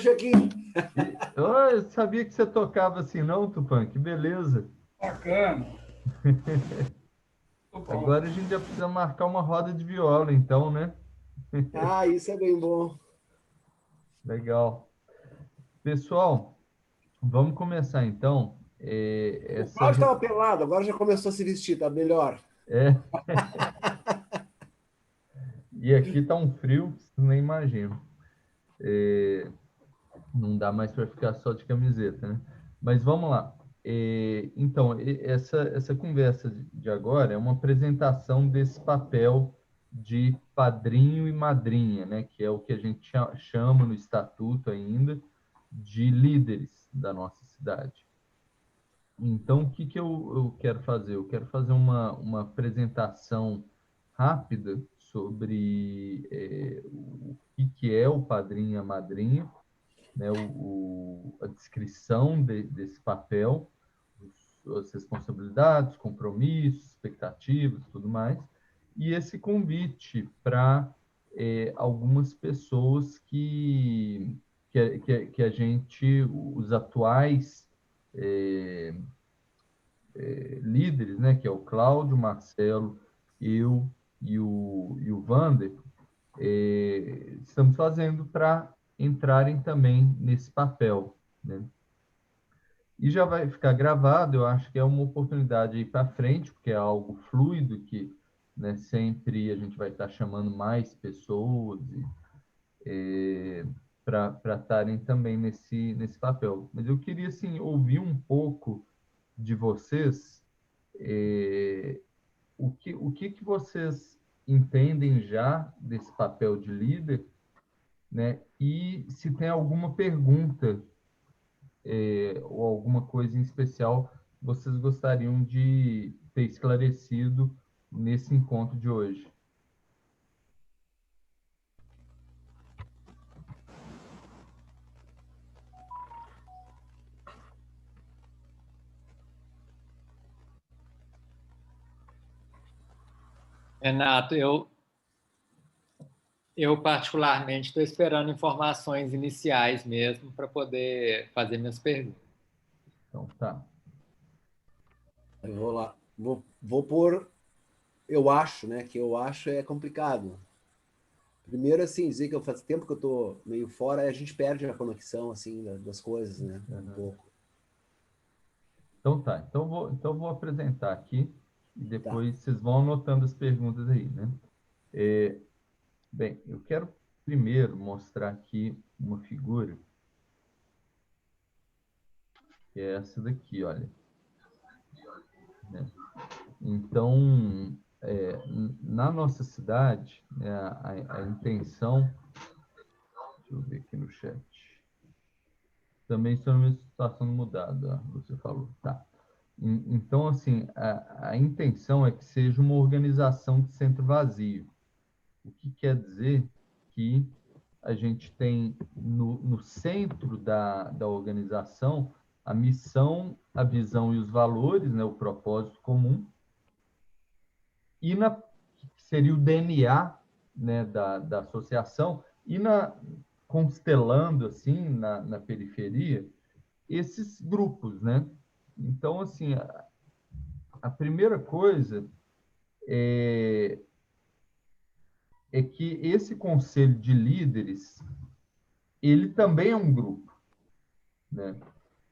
Chequinho. Eu sabia que você tocava assim, não, Tupã? Que beleza. Bacana. Agora a gente já precisa marcar uma roda de viola, então, né? Ah, isso é bem bom. Legal. Pessoal, vamos começar então. O Cláudio estava pelado, agora já começou a se vestir, tá melhor. É. E aqui tá um frio, vocês nem imaginam. Não dá mais para ficar só de camiseta, né? Mas vamos lá. Então, essa conversa de agora é uma apresentação desse papel de padrinho e madrinha, né? Que é o que a gente chama no estatuto ainda de líderes da nossa cidade. Então, o que eu quero fazer? Eu quero fazer uma apresentação rápida sobre o que é o padrinho e a madrinha, né, a descrição desse papel, as responsabilidades, compromissos, expectativas, tudo mais, e esse convite para algumas pessoas que a gente, os atuais líderes, né, que é o Cláudio, o Marcelo, eu e o Vander, estamos fazendo para entrarem também nesse papel, né? E já vai ficar gravado, eu acho que é uma oportunidade aí para frente, porque é algo fluido que, né, sempre a gente vai estar chamando mais pessoas para estarem também nesse papel. Mas eu queria, assim, ouvir um pouco de vocês, o que vocês entendem já desse papel de líder, né? E se tem alguma pergunta ou alguma coisa em especial vocês gostariam de ter esclarecido nesse encontro de hoje. Renato, eu particularmente estou esperando informações iniciais mesmo para poder fazer minhas perguntas. Então, tá. Eu vou lá. Vou pôr. Eu acho, né? Que eu acho é complicado. Primeiro, assim, dizer que faz tempo que eu tô meio fora, a gente perde a conexão, assim, das coisas, né? Um pouco. Então, tá. Então vou apresentar aqui e Tá. depois vocês vão anotando as perguntas aí, né? Bem, eu quero primeiro mostrar aqui uma figura, que é essa daqui, olha. Né? Então, na nossa cidade, né, a intenção... Deixa eu ver aqui no chat. Também estou numa situação mudada, você falou. Tá. Então, assim, a intenção é que seja uma organização de centro vazio. O que quer dizer que a gente tem no centro da organização a missão, a visão e os valores, né, o propósito comum, e que seria o DNA, né, da associação, e constelando assim na periferia esses grupos, né? Então, assim, a primeira coisa é que esse conselho de líderes, ele também é um grupo, né?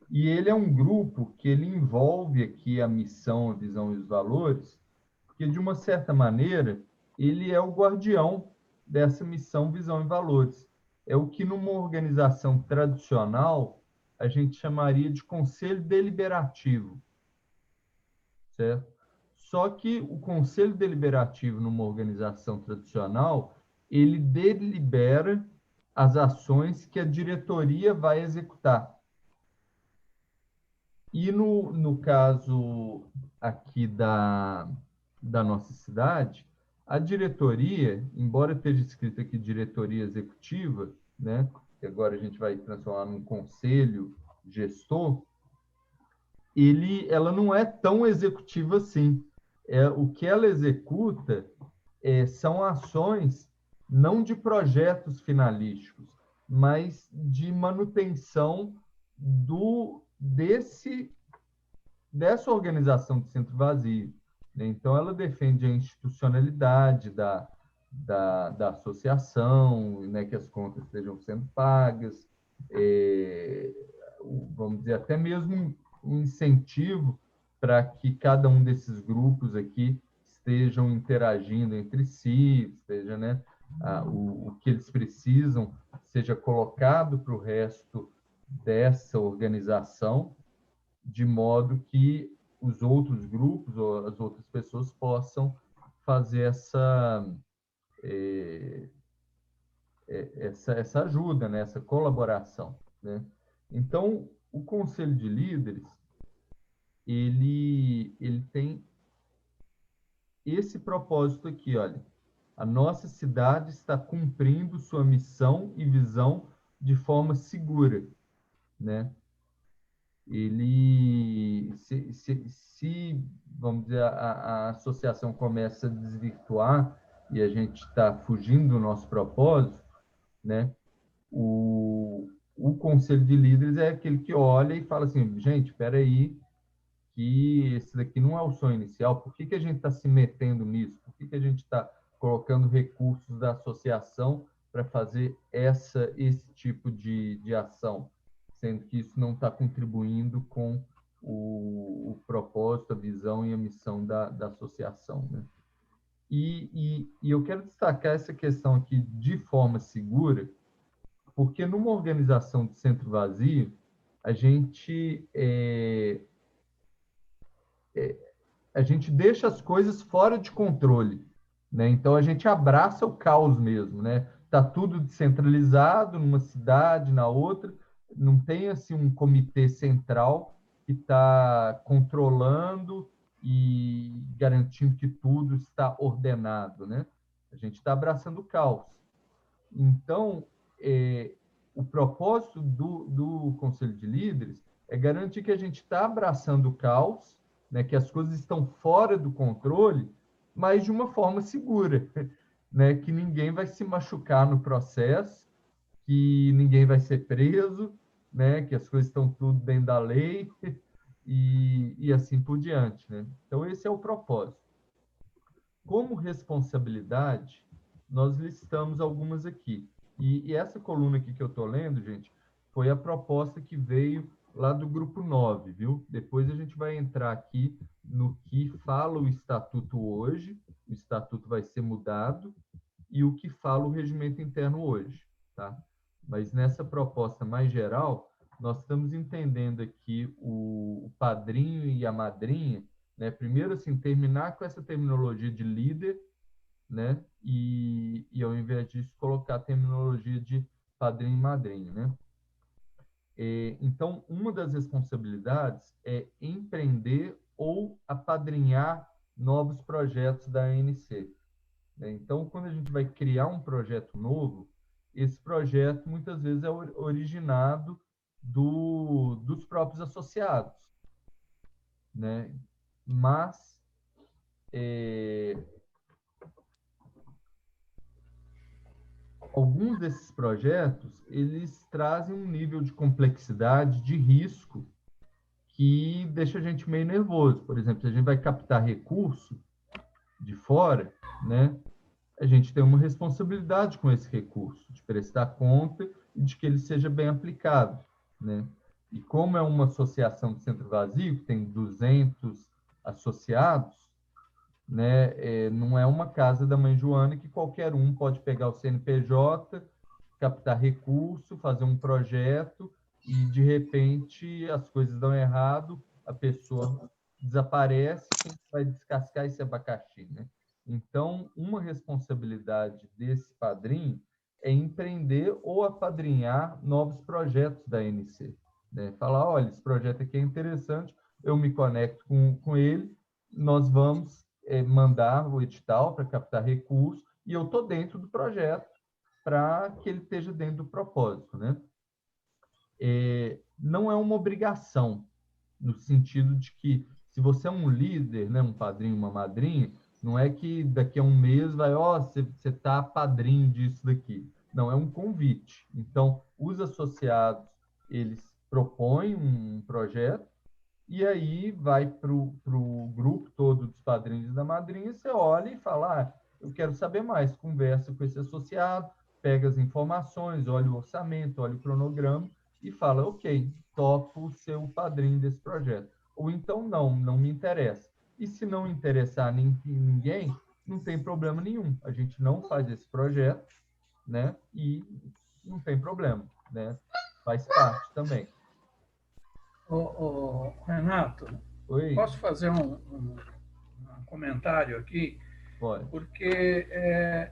E ele é um grupo que ele envolve aqui a missão, a visão e os valores, porque, de uma certa maneira, ele é o guardião dessa missão, visão e valores. É o que, numa organização tradicional, a gente chamaria de conselho deliberativo, certo? Só que o conselho deliberativo, numa organização tradicional, ele delibera as ações que a diretoria vai executar. E no caso aqui da nossa cidade, a diretoria, embora esteja escrito aqui diretoria executiva, né, que agora a gente vai transformar num conselho gestor, ela não é tão executiva assim. O que ela executa são ações não de projetos finalísticos, mas de manutenção dessa organização de centro vazio, né? Então, ela defende a institucionalidade da associação, né, que as contas estejam sendo pagas, vamos dizer, até mesmo um incentivo para que cada um desses grupos aqui estejam interagindo entre si, esteja, né, o que eles precisam seja colocado para o resto dessa organização, de modo que os outros grupos ou as outras pessoas possam fazer essa ajuda, né? Essa colaboração, né? Então, o Conselho de Líderes, ele tem esse propósito aqui, olha. A nossa cidade está cumprindo sua missão e visão de forma segura, né? Se vamos dizer, a associação começa a desvirtuar e a gente está fugindo do nosso propósito, né? O conselho de líderes é aquele que olha e fala assim, gente, espera aí, que esse daqui não é o sonho inicial, por que a gente está se metendo nisso? Por que a gente está colocando recursos da associação para fazer esse tipo de ação, sendo que isso não está contribuindo com o propósito, a visão e a missão da associação, né? E eu quero destacar essa questão aqui de forma segura, porque numa organização de centro vazio, a gente deixa as coisas fora de controle, né? Então a gente abraça o caos mesmo, né? Tá tudo descentralizado numa cidade, na outra, não tem assim um comitê central que está controlando e garantindo que tudo está ordenado, né? A gente está abraçando o caos. Então, o propósito do Conselho de Líderes é garantir que a gente está abraçando o caos, né, que as coisas estão fora do controle, mas de uma forma segura, né, que ninguém vai se machucar no processo, que ninguém vai ser preso, né, que as coisas estão tudo dentro da lei e assim por diante, né? Então, esse é o propósito. Como responsabilidade, nós listamos algumas aqui. E essa coluna aqui que eu estou lendo, gente, foi a proposta que veio lá do grupo 9, viu? Depois a gente vai entrar aqui no que fala o estatuto hoje, o estatuto vai ser mudado, e o que fala o regimento interno hoje, tá? Mas nessa proposta mais geral, nós estamos entendendo aqui o padrinho e a madrinha, né? Primeiro, assim, terminar com essa terminologia de líder, né? E ao invés disso, colocar a terminologia de padrinho e madrinha, né? Então, uma das responsabilidades é empreender ou apadrinhar novos projetos da ANC, né? Então, quando a gente vai criar um projeto novo, esse projeto muitas vezes é originado dos próprios associados, né? Mas alguns desses projetos, eles trazem um nível de complexidade, de risco, que deixa a gente meio nervoso. Por exemplo, se a gente vai captar recurso de fora, né, a gente tem uma responsabilidade com esse recurso, de prestar conta e de que ele seja bem aplicado, né? E como é uma associação de centro vazio, que tem 200 associados, né? Não é uma casa da mãe Joana que qualquer um pode pegar o CNPJ, captar recurso, fazer um projeto e, de repente, as coisas dão errado, a pessoa desaparece, quem vai descascar esse abacaxi, né? Então, uma responsabilidade desse padrinho é empreender ou apadrinhar novos projetos da ANC, né? Falar, olha, esse projeto aqui é interessante, eu me conecto com ele, nós vamos mandar o edital para captar recursos e eu estou dentro do projeto para que ele esteja dentro do propósito, né? Não é uma obrigação, no sentido de que se você é um líder, né, um padrinho, uma madrinha, não é que daqui a um mês vai, você tá padrinho disso daqui. Não, é um convite. Então, os associados, eles propõem um projeto e aí vai para o grupo todo dos padrinhos e da madrinha, você olha e fala, eu quero saber mais, conversa com esse associado, pega as informações, olha o orçamento, olha o cronograma e fala, ok, topo ser o padrinho desse projeto. Ou então, não me interessa. E se não interessar ninguém, não tem problema nenhum. A gente não faz esse projeto, né? E não tem problema, né? Faz parte também. Renato, Oi? posso fazer um comentário aqui? Pode. Porque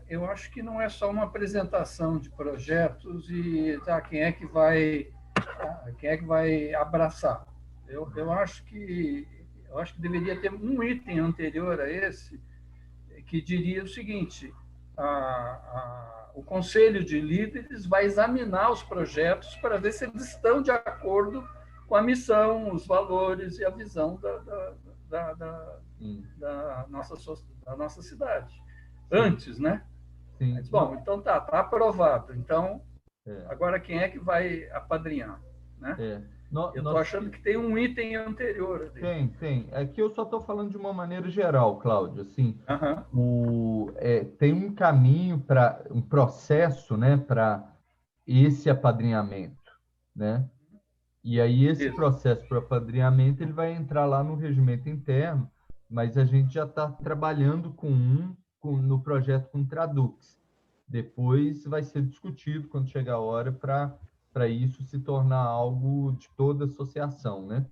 eu acho que não é só uma apresentação de projetos e quem é que vai abraçar. Eu acho que deveria ter um item anterior a esse que diria o seguinte: o Conselho de Líderes vai examinar os projetos para ver se eles estão de acordo com a missão, os valores e a visão da nossa cidade. Antes, né? Sim. Mas, bom, então tá aprovado. Então, É. agora quem é que vai apadrinhar? Né? Eu estou achando que tem um item anterior ali. Tem. Aqui eu só estou falando de uma maneira geral, Cláudio. Assim, tem um caminho um processo, né, para esse apadrinhamento, né? E aí esse processo para apadrinhamento ele vai entrar lá no regimento interno, mas a gente já está trabalhando no projeto com Tradux. Depois vai ser discutido quando chegar a hora para isso se tornar algo de toda a associação, né?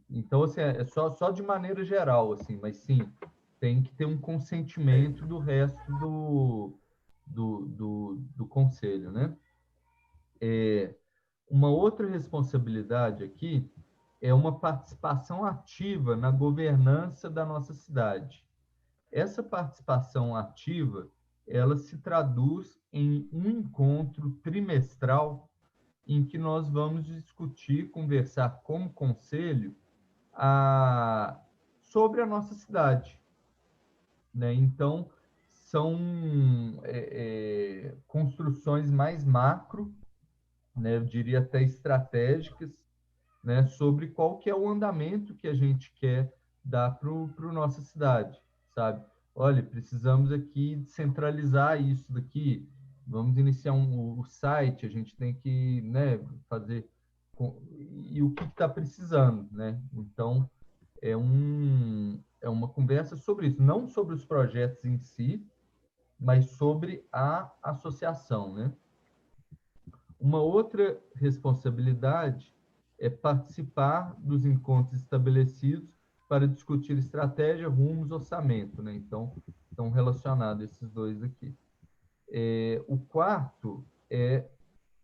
Então, assim, é só de maneira geral, assim, mas sim, tem que ter um consentimento do resto do conselho, né? Uma outra responsabilidade aqui é uma participação ativa na governança da nossa cidade. Essa participação ativa, ela se traduz em um encontro trimestral em que nós vamos discutir, conversar como conselho sobre a nossa cidade, né? Então, são construções mais macro, né? Eu diria até estratégicas, né? Sobre qual que é o andamento que a gente quer dar para a nossa cidade, sabe? Olha, precisamos aqui centralizar isso daqui, vamos iniciar o site, a gente tem que, né, fazer e o que está precisando, né? Então, é uma conversa sobre isso, não sobre os projetos em si, mas sobre a associação, né? Uma outra responsabilidade é participar dos encontros estabelecidos para discutir estratégia, rumos, orçamento, né? Então, estão relacionados esses dois aqui. O quarto é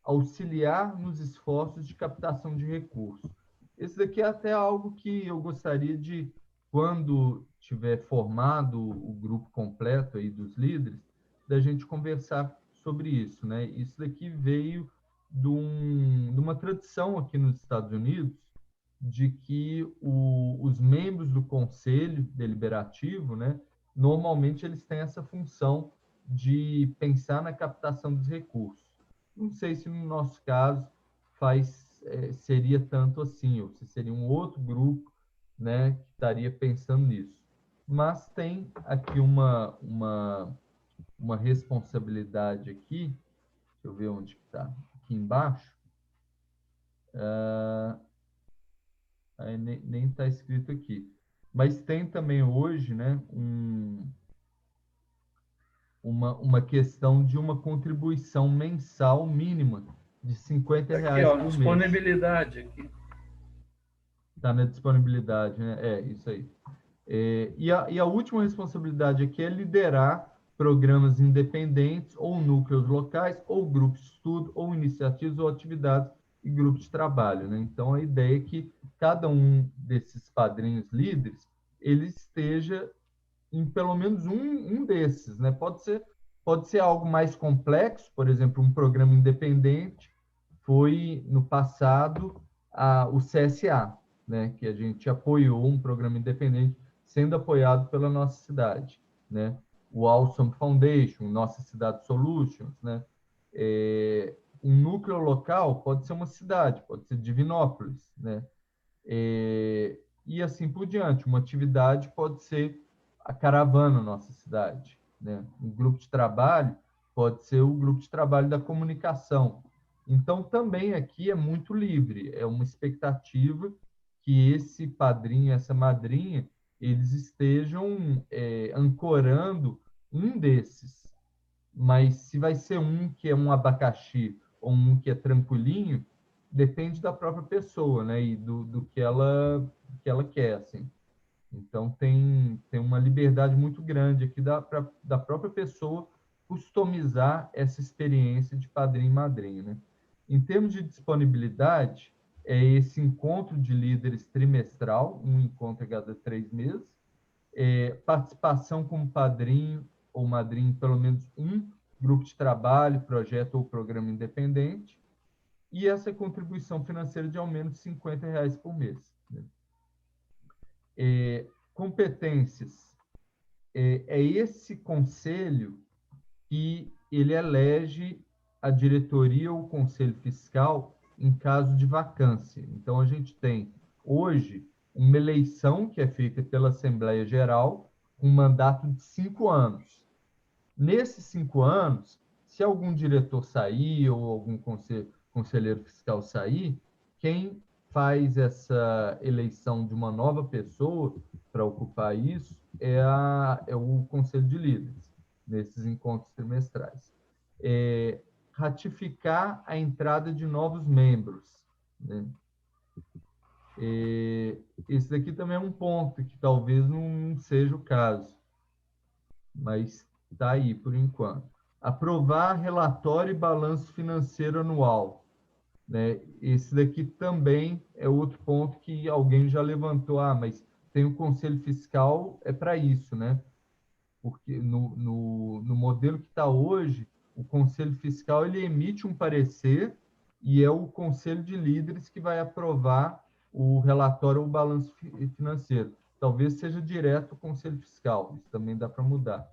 auxiliar nos esforços de captação de recursos. Esse daqui é até algo que eu gostaria de, quando tiver formado o grupo completo aí dos líderes, da gente conversar sobre isso, né? Isso daqui veio de uma tradição aqui nos Estados Unidos de que os membros do conselho deliberativo, né, normalmente eles têm essa função de pensar na captação dos recursos. Não sei se no nosso caso seria tanto assim, ou se seria um outro grupo, né, que estaria pensando nisso. Mas tem aqui uma responsabilidade aqui, deixa eu ver onde está, aqui embaixo, aí nem está escrito aqui. Mas tem também hoje, né, uma questão de uma contribuição mensal mínima de R$ 50 por mês. Disponibilidade aqui. Está na disponibilidade, né? Isso aí. E a última responsabilidade aqui é liderar programas independentes ou núcleos locais, ou grupos de estudo, ou iniciativas, ou atividades e grupos de trabalho, né? Então, a ideia é que cada um desses padrinhos líderes, ele esteja em pelo menos um desses, né? Pode ser algo mais complexo, por exemplo, um programa independente foi, no passado, o CSA, né? Que a gente apoiou um programa independente sendo apoiado pela nossa cidade, né? o Awesome Foundation, Nossa Cidade Solutions, né? Um núcleo local pode ser uma cidade, pode ser Divinópolis, né? E assim por diante. Uma atividade pode ser a caravana Nossa Cidade, né? Um grupo de trabalho pode ser o grupo de trabalho da comunicação. Então, também aqui é muito livre, é uma expectativa que esse padrinho, essa madrinha, eles estejam ancorando um desses. Mas se vai ser um que é um abacaxi ou um que é tranquilinho, depende da própria pessoa, né? E do que ela quer, assim. Então, tem uma liberdade muito grande aqui da própria pessoa customizar essa experiência de padrinho e madrinha, né? Em termos de disponibilidade, é esse encontro de líderes trimestral, um encontro a cada 3 meses, participação como padrinho ou madrinha em pelo menos um grupo de trabalho, projeto ou programa independente, e essa contribuição financeira de ao menos R$ 50 por mês, né? Competências. Esse conselho que ele elege a diretoria ou o conselho fiscal em caso de vacância. Então, a gente tem, hoje, uma eleição que é feita pela Assembleia Geral, com um mandato de 5 anos. Nesses 5 anos, se algum diretor sair ou algum conselheiro fiscal sair, quem faz essa eleição de uma nova pessoa para ocupar isso é o Conselho de Líderes, nesses encontros trimestrais. Ratificar a entrada de novos membros, né? Esse daqui também é um ponto que talvez não seja o caso, mas está aí por enquanto. Aprovar relatório e balanço financeiro anual, né? Esse daqui também é outro ponto que alguém já levantou. Mas tem o Conselho Fiscal, é para isso, né? Porque no modelo que está hoje, o Conselho Fiscal ele emite um parecer e é o Conselho de Líderes que vai aprovar o relatório ou o balanço financeiro. Talvez seja direto o Conselho Fiscal, isso também dá para mudar.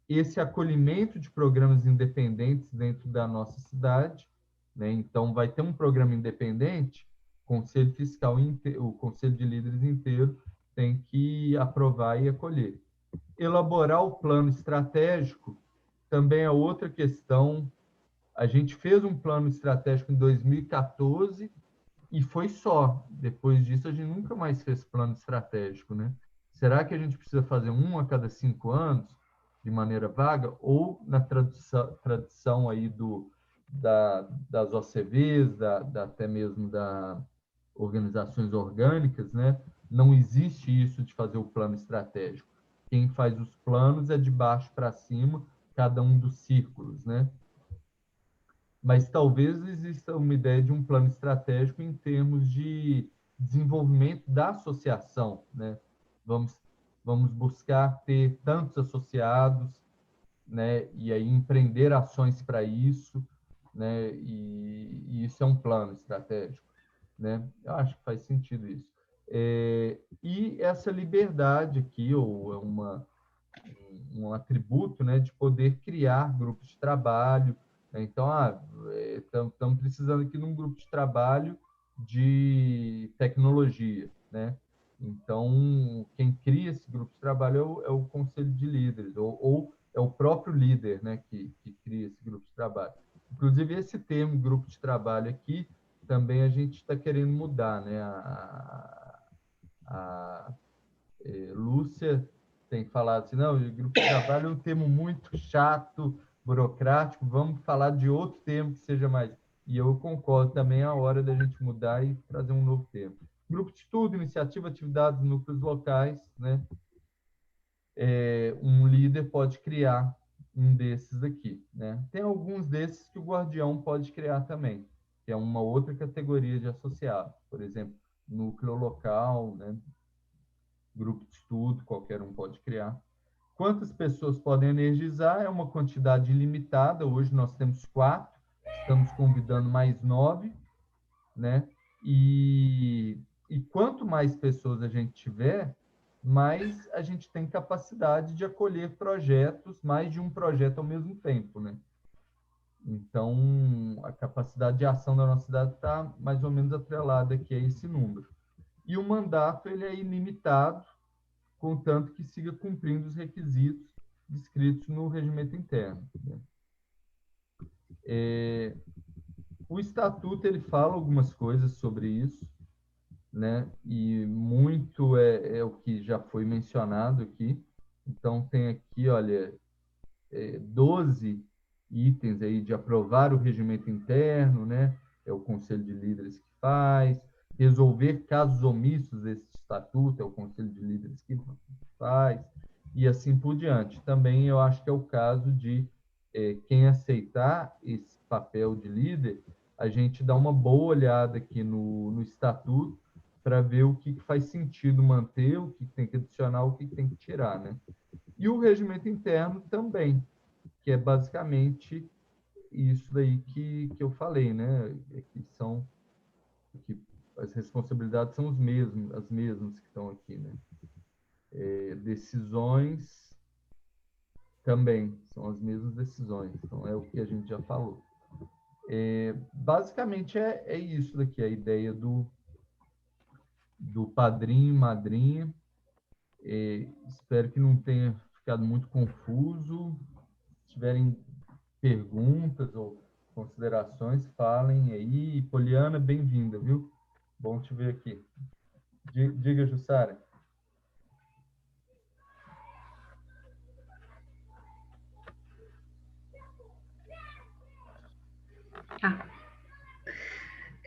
Esse acolhimento de programas independentes dentro da nossa cidade, né? Então, vai ter um programa independente, o Conselho Fiscal, o Conselho de Líderes inteiro tem que aprovar e acolher. Elaborar o plano estratégico também é outra questão. A gente fez um plano estratégico em 2014 e foi só. Depois disso, a gente nunca mais fez plano estratégico, né? Será que a gente precisa fazer um a cada 5 anos, de maneira vaga, ou na tradição aí das OCVs, até mesmo das organizações orgânicas, né? Não existe isso de fazer o plano estratégico. Quem faz os planos é de baixo para cima, cada um dos círculos, né? Mas talvez exista uma ideia de um plano estratégico em termos de desenvolvimento da associação, né? Vamos buscar ter tantos associados, né? E aí empreender ações para isso, né? E isso é um plano estratégico, né? Eu acho que faz sentido isso. E essa liberdade aqui, ou é um atributo, né, de poder criar grupos de trabalho, né? Então, estamos precisando aqui de um grupo de trabalho de tecnologia, né? Então, quem cria esse grupo de trabalho é o Conselho de Líderes, ou é o próprio líder, né, que cria esse grupo de trabalho. Inclusive, esse termo, grupo de trabalho aqui, também a gente está querendo mudar, né? A Lúcia tem falado assim, não, o grupo de trabalho é um termo muito chato, burocrático, vamos falar de outro termo que seja mais... E eu concordo, também é a hora da gente mudar e trazer um novo termo. Grupo de estudo, iniciativa, atividades, núcleos locais, né? Um líder pode criar um desses aqui, né? Tem alguns desses que o guardião pode criar também, que é uma outra categoria de associado. Por exemplo, núcleo local, né? Grupo de estudo, qualquer um pode criar. Quantas pessoas podem energizar? É uma quantidade ilimitada. Hoje nós temos 4, estamos convidando mais 9, né? E quanto mais pessoas a gente tiver, mas a gente tem capacidade de acolher projetos, mais de um projeto ao mesmo tempo, né? Então, a capacidade de ação da nossa cidade está mais ou menos atrelada aqui a esse número. E o mandato ele é ilimitado, contanto que siga cumprindo os requisitos descritos no regimento interno, né? O estatuto ele fala algumas coisas sobre isso, né? E muito é o que já foi mencionado aqui. Então, tem aqui, olha, 12 itens aí de aprovar o regimento interno, né? É o Conselho de Líderes que faz. Resolver casos omissos desse estatuto, é o Conselho de Líderes que faz. E assim por diante. Também eu acho que é o caso de quem aceitar esse papel de líder, a gente dá uma boa olhada aqui no estatuto para ver o que faz sentido manter, o que tem que adicionar, o que tem que tirar, né? E o regimento interno também, que é basicamente isso daí que eu falei, né? Que as responsabilidades são as mesmas que estão aqui, né? Decisões também são as mesmas decisões, então é o que a gente já falou. Basicamente é isso daqui, a ideia do padrinho e madrinha. Espero que não tenha ficado muito confuso. Se tiverem perguntas ou considerações, falem aí. Poliana, bem-vinda, viu? Bom te ver aqui. Diga, Jussara.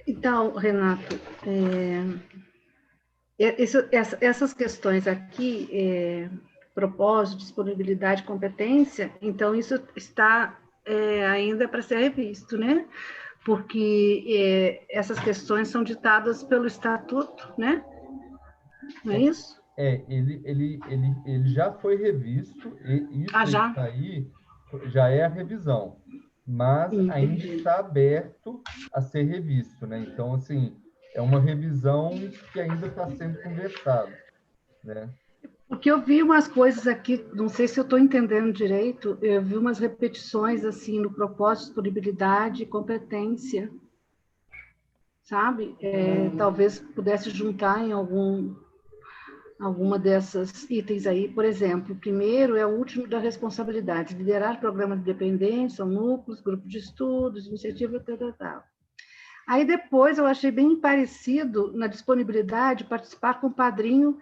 Então, Renato, essas questões aqui, propósito, disponibilidade, competência, então isso está ainda para ser revisto, né? Porque essas questões são ditadas pelo estatuto, né? Não é isso? Ele já foi revisto, e isso já? aí já é a revisão, mas ainda está aberto a ser revisto, né? Então, assim, é uma revisão que ainda está sendo conversada, né? Porque eu vi umas coisas aqui, não sei se eu estou entendendo direito, eu vi umas repetições assim no propósito, disponibilidade e competência, sabe? Talvez pudesse juntar em alguma dessas itens aí. Por exemplo, o primeiro é o último da responsabilidade, liderar programa de dependência, núcleos, grupo de estudos, iniciativa, tal. Aí depois eu achei bem parecido na disponibilidade participar com o padrinho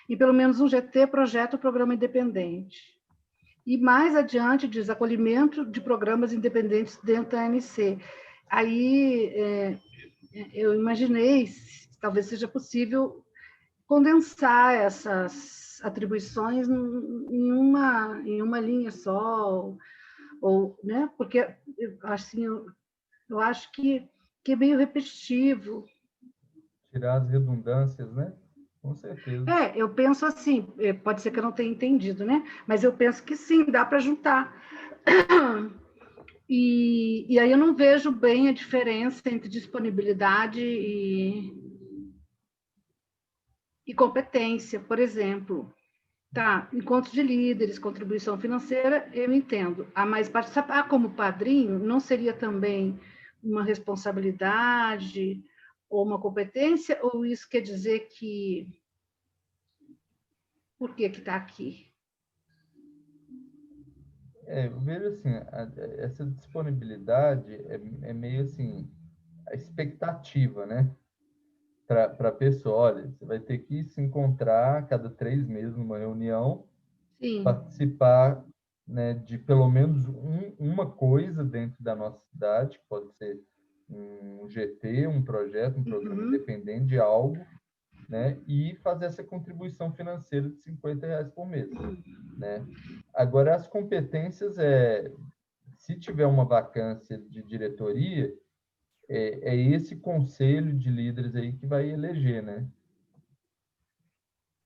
em pelo menos um GT, projeto ou programa independente. E mais adiante diz acolhimento de programas independentes dentro da ANC. Aí eu imaginei, talvez seja possível condensar essas atribuições em uma linha só, ou, né? Porque assim, eu acho que é meio repetitivo. Tirar as redundâncias, né? Com certeza. Eu penso assim, pode ser que eu não tenha entendido, né? Mas eu penso que sim, dá para juntar. E aí eu não vejo bem a diferença entre disponibilidade e competência, por exemplo. Tá, encontro de líderes, contribuição financeira, eu entendo. Mas participar como padrinho não seria também uma responsabilidade ou uma competência? Ou isso quer dizer que... Por que está aqui? Eu vejo assim, essa disponibilidade é meio assim, a expectativa, né? Para a pessoa, olha, você vai ter que se encontrar a cada 3 meses numa reunião, Sim. participar, né, de pelo menos uma coisa dentro da nossa cidade, que pode ser um GT, um projeto, um programa independente de algo, né, e fazer essa contribuição financeira de R$50 por mês, né? Agora, as competências, se tiver uma vacância de diretoria, é esse conselho de líderes aí que vai eleger, né?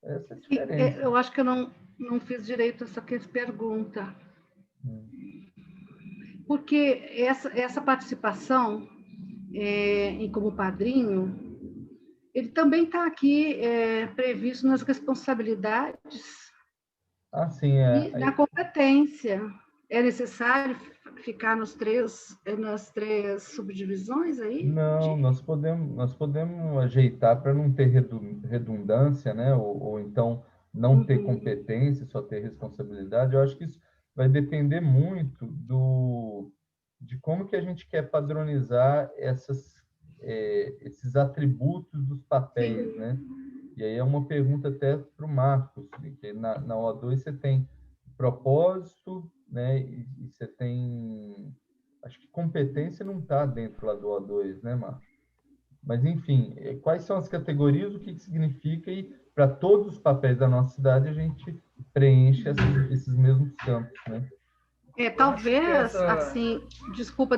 Essa é a diferença. Eu acho que eu não fiz direito essa pergunta. Porque essa participação como padrinho, ele também está aqui previsto nas responsabilidades sim, e na competência. É necessário ficar nas três subdivisões aí? Não, nós podemos ajeitar para não ter redundância, né? Ou então não ter competência, só ter responsabilidade. Eu acho que isso vai depender muito de como que a gente quer padronizar esses atributos dos papéis, né? E aí é uma pergunta até para o Marcos, que na O2 você tem propósito, né? E você tem... Acho que competência não está dentro lá do O2, né, Marcos? Mas, enfim, quais são as categorias, o que significa, e para todos os papéis da nossa cidade a gente preenche esses mesmos campos, né? Talvez, assim, desculpa,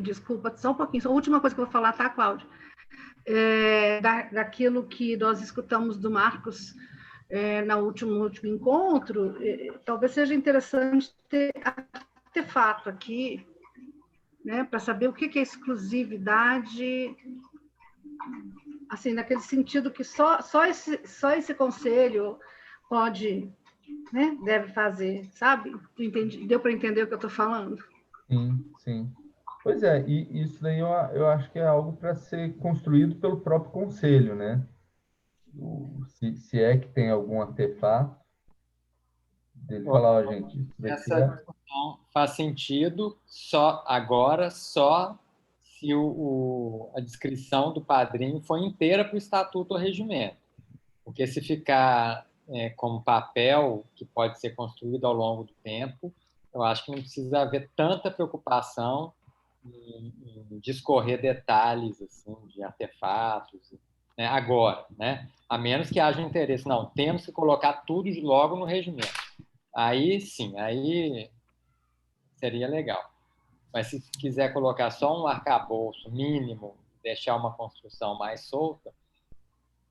desculpa, só um pouquinho, só a última coisa que eu vou falar, tá, Cláudia? Daquilo que nós escutamos do Marcos no último encontro, talvez seja interessante ter artefato aqui, né, para saber o que é exclusividade, assim, naquele sentido que só esse conselho pode, né, deve fazer, sabe? Deu para entender o que eu estou falando? Sim, sim. Pois é, e isso daí eu acho que é algo para ser construído pelo próprio conselho, né? Se é que tem algum artefato, dele falar, gente, isso daqui essa discussão faz sentido agora só se a descrição do padrinho for inteira para o estatuto ou regimento. Porque se ficar como papel que pode ser construído ao longo do tempo, eu acho que não precisa haver tanta preocupação em discorrer detalhes assim, de artefatos, né, agora, né? A menos que haja interesse. Não, temos que colocar tudo logo no regimento. Aí sim, aí seria legal. Mas se quiser colocar só um arcabouço mínimo, deixar uma construção mais solta,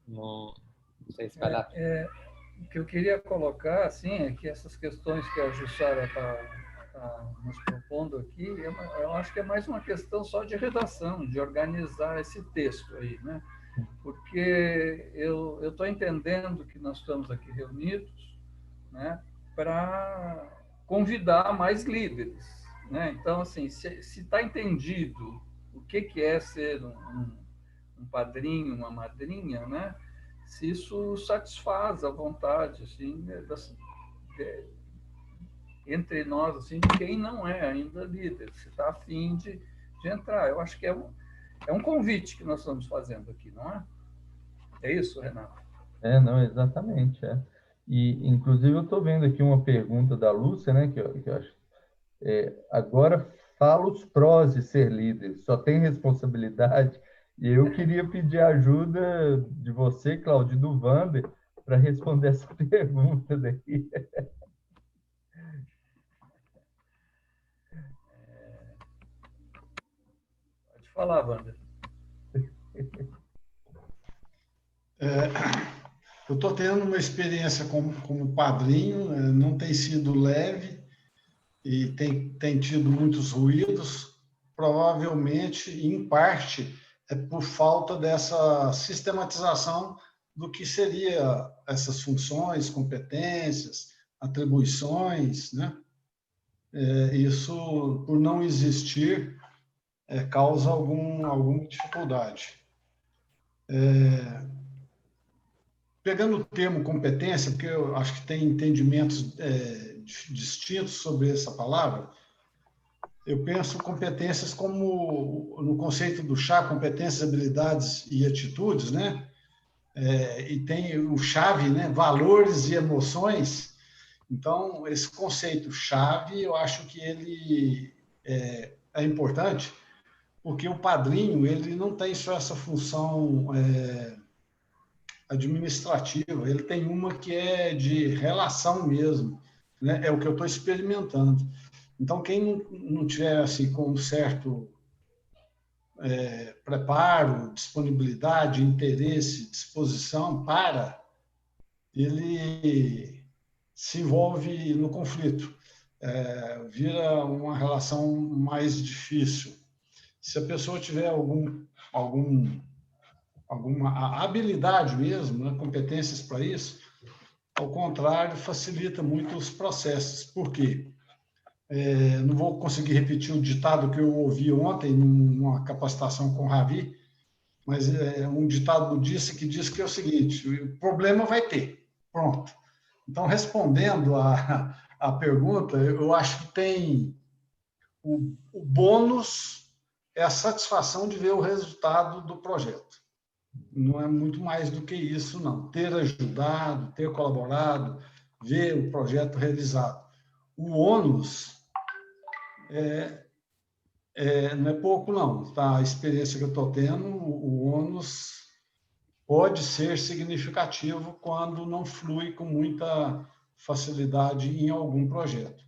não sei se vai dar. O que eu queria colocar assim, é que essas questões que a Jussara está nos propondo aqui, eu acho que é mais uma questão só de redação, de organizar esse texto aí, né? Porque eu estou entendendo que nós estamos aqui reunidos, né, para convidar mais líderes, né? Então, assim, se está entendido o que é ser um padrinho, uma madrinha, né? Se isso satisfaz a vontade, assim, entre nós, assim, de quem não é ainda líder, se está a fim de entrar. Eu acho que é um convite que nós estamos fazendo aqui, não é? É isso, Renato? Não, exatamente. E, inclusive, eu estou vendo aqui uma pergunta da Lúcia, né, que eu acho. Agora, fala os prós de ser líder. Só tem responsabilidade. E eu queria pedir a ajuda de você, Cláudio, e do Wander, para responder essa pergunta daí. Pode falar, Wander. Eu estou tendo uma experiência como padrinho, não tem sido leve e tem tido muitos ruídos, provavelmente, em parte, é por falta dessa sistematização do que seria essas funções, competências, atribuições, né? Isso, por não existir, causa alguma dificuldade. Pegando o termo competência, porque eu acho que tem entendimentos distintos sobre essa palavra, eu penso competências como, no conceito do chá, competências, habilidades e atitudes, né? E tem o chave, né? Valores e emoções. Então, esse conceito chave, eu acho que ele é importante, porque o padrinho, ele não tem só essa função administrativa, ele tem uma que é de relação mesmo, né? É o que eu estou experimentando. Então, quem não tiver assim, com um certo preparo, disponibilidade, interesse, disposição ele se envolve no conflito, vira uma relação mais difícil. Se a pessoa tiver algum alguma habilidade mesmo, né, competências para isso, ao contrário, facilita muito os processos. Por quê? Não vou conseguir repetir o ditado que eu ouvi ontem numa capacitação com o Ravi, mas é um ditado budista que diz que é o seguinte: o problema vai ter, pronto. Então, respondendo a pergunta, eu acho que tem o bônus é a satisfação de ver o resultado do projeto. Não é muito mais do que isso, não. Ter ajudado, ter colaborado, ver o projeto realizado. O ônus não é pouco, não. Tá? A experiência que eu estou tendo, o ônus pode ser significativo quando não flui com muita facilidade em algum projeto.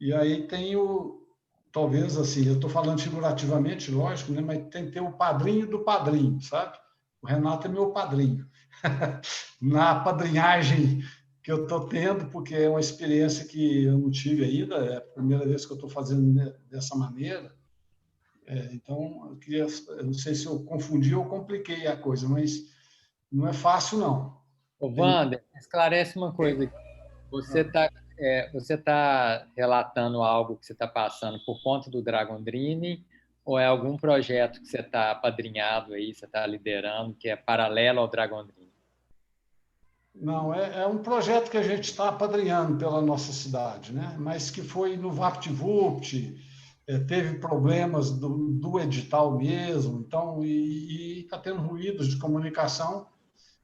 E aí tem talvez assim, eu estou falando figurativamente, lógico, né? Mas tem que ter o padrinho do padrinho, sabe? O Renato é meu padrinho. Na padrinhagem que eu estou tendo, porque é uma experiência que eu não tive ainda, é a primeira vez que eu estou fazendo dessa maneira. Então, eu não sei se eu confundi ou compliquei a coisa, mas não é fácil, não. Ô, Wander, esclarece uma coisa. Você está relatando algo que você está passando por conta do Dragon Dreaming, ou é algum projeto que você está apadrinhado aí, você está liderando, que é paralelo ao Dragon Dreaming? Não, é um projeto que a gente está apadrinhando pela nossa cidade, né? Mas que foi no VaptVupt, teve problemas do edital mesmo, então, e está tendo ruídos de comunicação,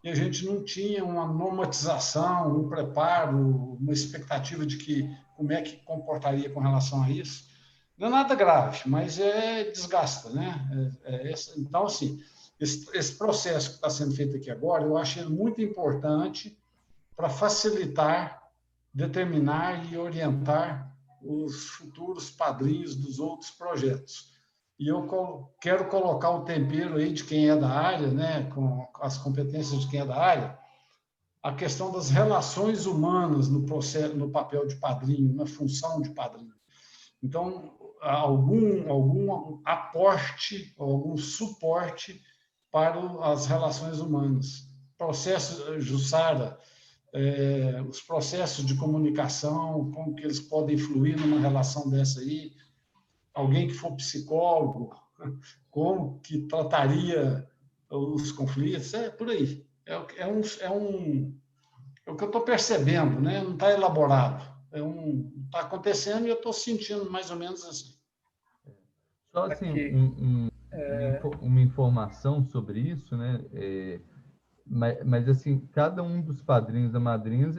e a gente não tinha uma normatização, um preparo, uma expectativa de como é que comportaria com relação a isso. Não é nada grave, mas desgasta, né? Então, assim, esse processo que está sendo feito aqui agora, eu achei muito importante para facilitar, determinar e orientar os futuros padrinhos dos outros projetos. E eu quero colocar o tempero aí de quem é da área, né, com as competências de quem é da área, a questão das relações humanas no processo, no papel de padrinho, na função de padrinho. Então, algum aporte, algum suporte para as relações humanas. Processos, Jussara, os processos de comunicação, como que eles podem fluir numa relação dessa aí. Alguém que for psicólogo, como que trataria os conflitos, por aí. É o que eu estou percebendo, né? Não está elaborado. Está acontecendo e eu estou sentindo mais ou menos assim. Só assim, uma informação sobre isso, né? Mas assim, cada um dos padrinhos da madrinha,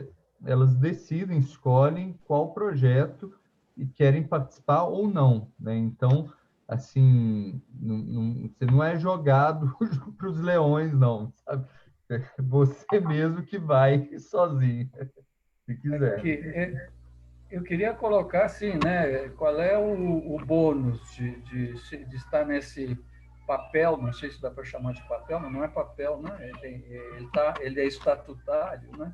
elas decidem, escolhem qual projeto e querem participar ou não, né? Então, assim, você não é jogado para os leões, não, sabe? Você mesmo que vai sozinho, se quiser. Eu queria colocar assim, né? Qual é o bônus de estar nesse papel? Não sei se dá para chamar de papel, mas não é papel, né? Ele é estatutário, né?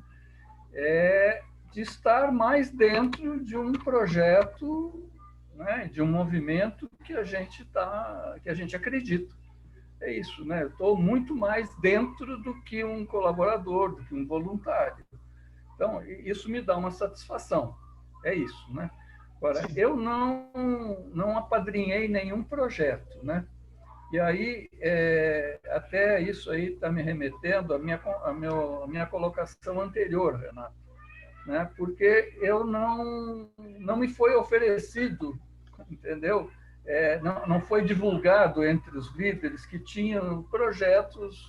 De estar mais dentro de um projeto, né? De um movimento que a gente acredita. É isso, né? Eu estou muito mais dentro do que um colaborador, do que um voluntário. Então, isso me dá uma satisfação. É isso, né? Agora, eu não apadrinhei nenhum projeto, né? E aí, até isso aí está me remetendo à minha colocação anterior, Renato, né? Porque eu não me foi oferecido, entendeu? Não foi divulgado entre os líderes que tinham projetos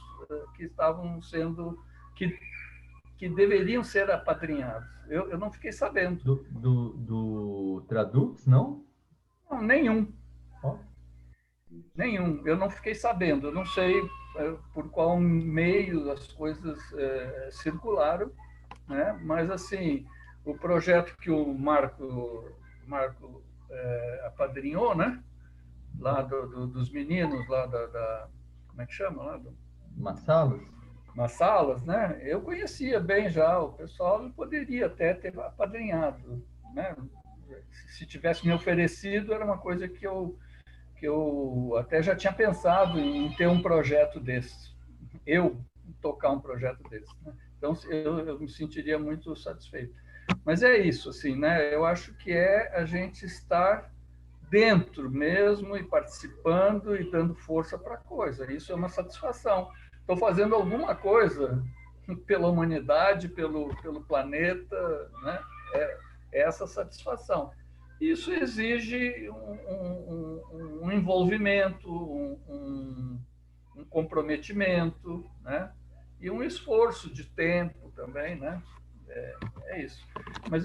que estavam sendo que deveriam ser apadrinhados. Eu não fiquei sabendo. Do Tradux, não? Não, nenhum. Oh. Nenhum. Eu não fiquei sabendo. Eu não sei por qual meio as coisas circularam, né? Mas, assim, o projeto que o Marco apadrinhou, né? Lá dos meninos, lá como é que chama? Lá Massalas, né? Eu conhecia bem já, o pessoal poderia até ter apadrinhado, né? Se tivesse me oferecido, era uma coisa que eu até já tinha pensado em ter um projeto desse, eu tocar um projeto desse, né? Então, eu me sentiria muito satisfeito. Mas é isso, assim, né? Eu acho que é a gente estar dentro mesmo e participando e dando força para a coisa. Isso é uma satisfação. Estou fazendo alguma coisa pela humanidade, pelo planeta, né? É essa satisfação. Isso exige um envolvimento, um comprometimento, né? E um esforço de tempo também, né? É isso. Mas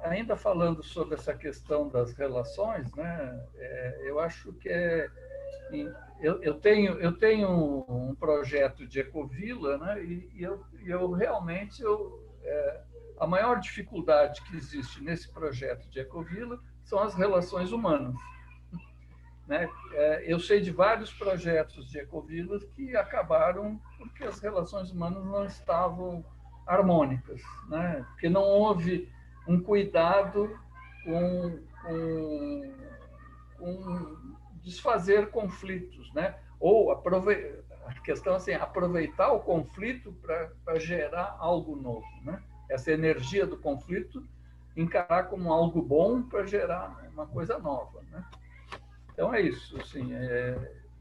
ainda falando sobre essa questão das relações, né? Eu acho que eu tenho um projeto de ecovila, né? E eu realmente a maior dificuldade que existe nesse projeto de ecovila são as relações humanas, né? Eu sei de vários projetos de ecovilas que acabaram porque as relações humanas não estavam harmônicas, né? Porque não houve um cuidado com desfazer conflitos, né? Ou a questão assim, aproveitar o conflito para gerar algo novo, né? Essa energia do conflito encarar como algo bom para gerar uma coisa nova, né? Então é isso, assim,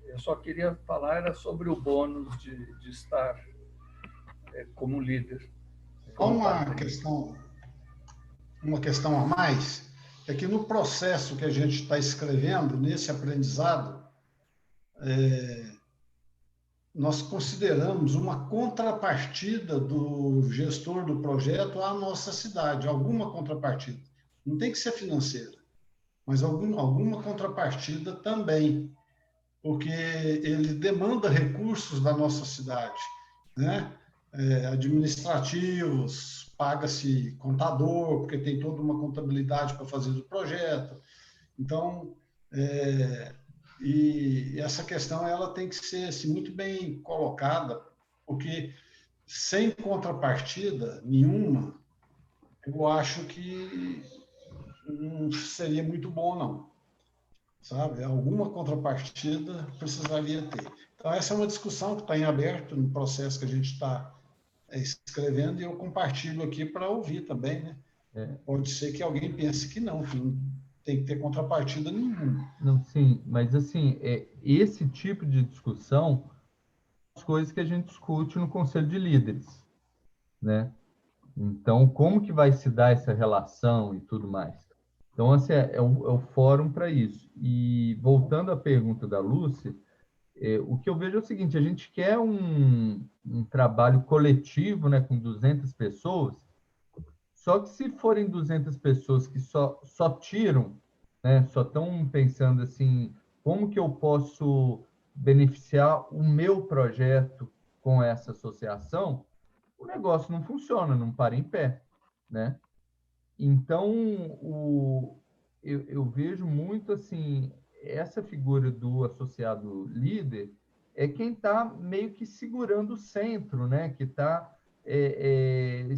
eu só queria falar era sobre o bônus de estar como líder. Há uma questão a mais, é que no processo que a gente está escrevendo, nesse aprendizado, nós consideramos uma contrapartida do gestor do projeto à nossa cidade, alguma contrapartida. Não tem que ser financeira, mas alguma contrapartida também, porque ele demanda recursos da nossa cidade, né? Administrativos, paga-se contador, porque tem toda uma contabilidade para fazer do projeto. Então, e essa questão ela tem que ser assim, muito bem colocada, porque sem contrapartida nenhuma, eu acho que não seria muito bom, não. Sabe? Alguma contrapartida precisaria ter. Então, essa é uma discussão que está em aberto no processo que a gente está escrevendo e eu compartilho aqui para ouvir também, né? Pode ser que alguém pense que não tem que ter contrapartida nenhuma. Não, sim, mas assim, esse tipo de discussão, as coisas que a gente discute no Conselho de Líderes, né? Então, como que vai se dar essa relação e tudo mais? Então, assim, é o fórum para isso. E voltando à pergunta da Lúcia, o que eu vejo é o seguinte, a gente quer um trabalho coletivo, né, com 200 pessoas, só que se forem 200 pessoas que só tiram, né, só estão pensando assim, como que eu posso beneficiar o meu projeto com essa associação, o negócio não funciona, não para em pé, né? Então, eu vejo muito assim, essa figura do associado líder é quem está meio que segurando o centro, né? Que está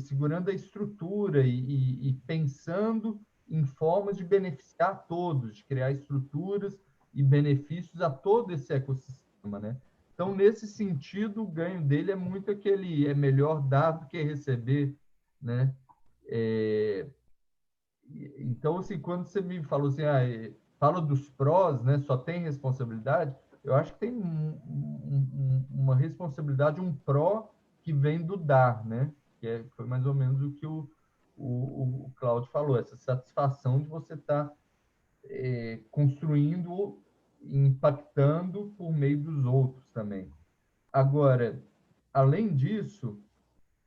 segurando a estrutura e pensando em formas de beneficiar todos, de criar estruturas e benefícios a todo esse ecossistema, né? Então, nesse sentido, o ganho dele é muito aquele, é melhor dar do que receber, né? Então, assim, quando você me falou assim, fala dos prós, né, só tem responsabilidade, eu acho que tem uma responsabilidade, um pró que vem do dar, né? Foi mais ou menos o que o Cláudio falou, essa satisfação de você estar construindo e impactando por meio dos outros também. Agora, além disso,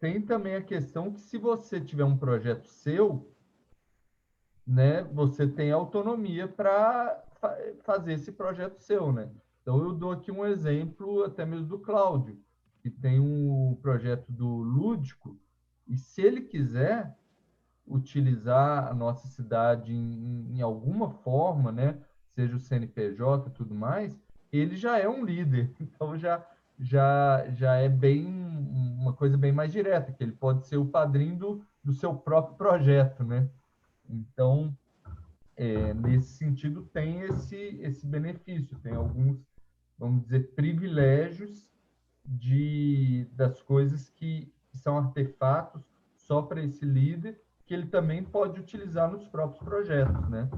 tem também a questão que se você tiver um projeto seu, né, você tem autonomia para fazer esse projeto seu, né? Então, eu dou aqui um exemplo até mesmo do Cláudio, que tem um projeto do Lúdico, e se ele quiser utilizar a nossa cidade em alguma forma, né, seja o CNPJ e tudo mais, ele já é um líder, então já é bem uma coisa bem mais direta, que ele pode ser o padrinho do seu próprio projeto, né? Então, nesse sentido, tem esse benefício, tem alguns, vamos dizer, privilégios das coisas que são artefatos só para esse líder, que ele também pode utilizar nos próprios projetos, né?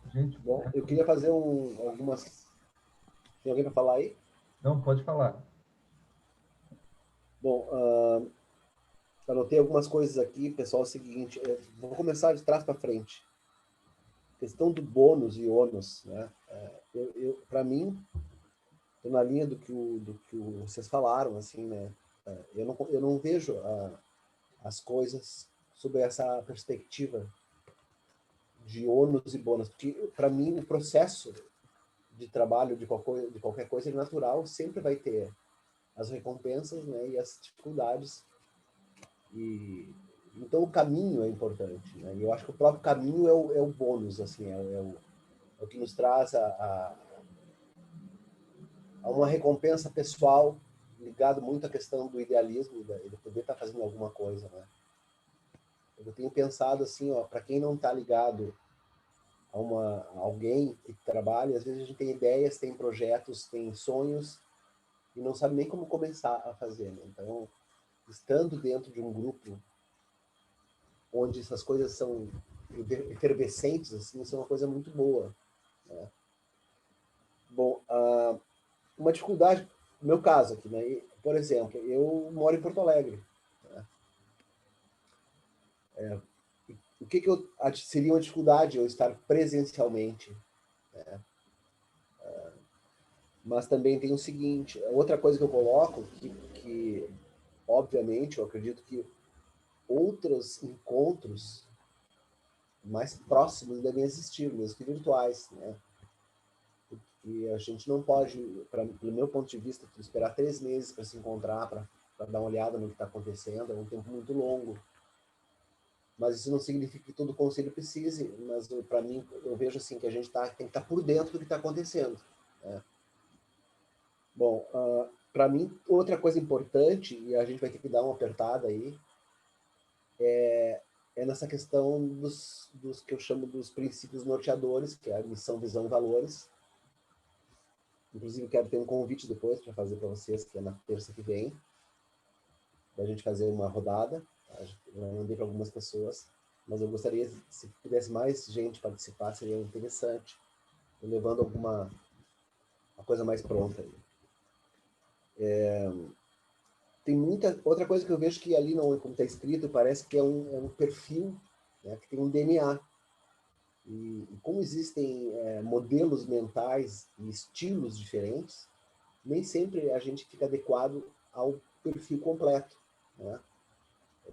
Gente, Bom, eu queria fazer algumas... Tem alguém para falar aí? não, pode falar. Bom, anotei algumas coisas aqui, pessoal. É o seguinte, vou começar de trás para frente. Questão do bônus e ônus, né? Para mim, estou na linha do que vocês falaram, assim, né? Eu não vejo as coisas sob essa perspectiva de ônus e bônus, porque para mim o processo de trabalho de qualquer coisa é natural, sempre vai ter as recompensas, né, e as dificuldades. Então o caminho é importante, né? E eu acho que o próprio caminho é o bônus, assim, é o que nos traz a uma recompensa pessoal, ligado muito à questão do idealismo, de poder estar fazendo alguma coisa, né? Eu tenho pensado assim, ó, para quem não está ligado a alguém que trabalha, às vezes a gente tem ideias, tem projetos, tem sonhos e não sabe nem como começar a fazer, né? Então, estando dentro de um grupo onde essas coisas são efervescentes, assim, isso é uma coisa muito boa, né? Bom, uma dificuldade, no meu caso aqui, né? Por exemplo, eu moro em Porto Alegre, né? O que seria uma dificuldade eu estar presencialmente, né? Mas também tem o seguinte, outra coisa que eu coloco, que obviamente eu acredito que outros encontros mais próximos devem existir, mesmo que virtuais, né? E a gente não pode, do meu ponto de vista, esperar 3 meses para se encontrar, para dar uma olhada no que está acontecendo, é um tempo muito longo. Mas isso não significa que todo conselho precise, mas para mim, eu vejo assim que a gente tem que estar por dentro do que está acontecendo, né? Bom, para mim, outra coisa importante, e a gente vai ter que dar uma apertada aí, é nessa questão dos que eu chamo dos princípios norteadores, que é a missão, visão e valores. Inclusive, quero ter um convite depois para fazer para vocês, que é na terça que vem, para a gente fazer uma rodada. Eu mandei para algumas pessoas, mas eu gostaria, se pudesse mais gente participar, seria interessante, levando uma coisa mais pronta aí. Tem muita outra coisa que eu vejo que ali não, como está escrito, parece que é um perfil, né, que tem um DNA. E como existem modelos mentais e estilos diferentes, nem sempre a gente fica adequado ao perfil completo, né?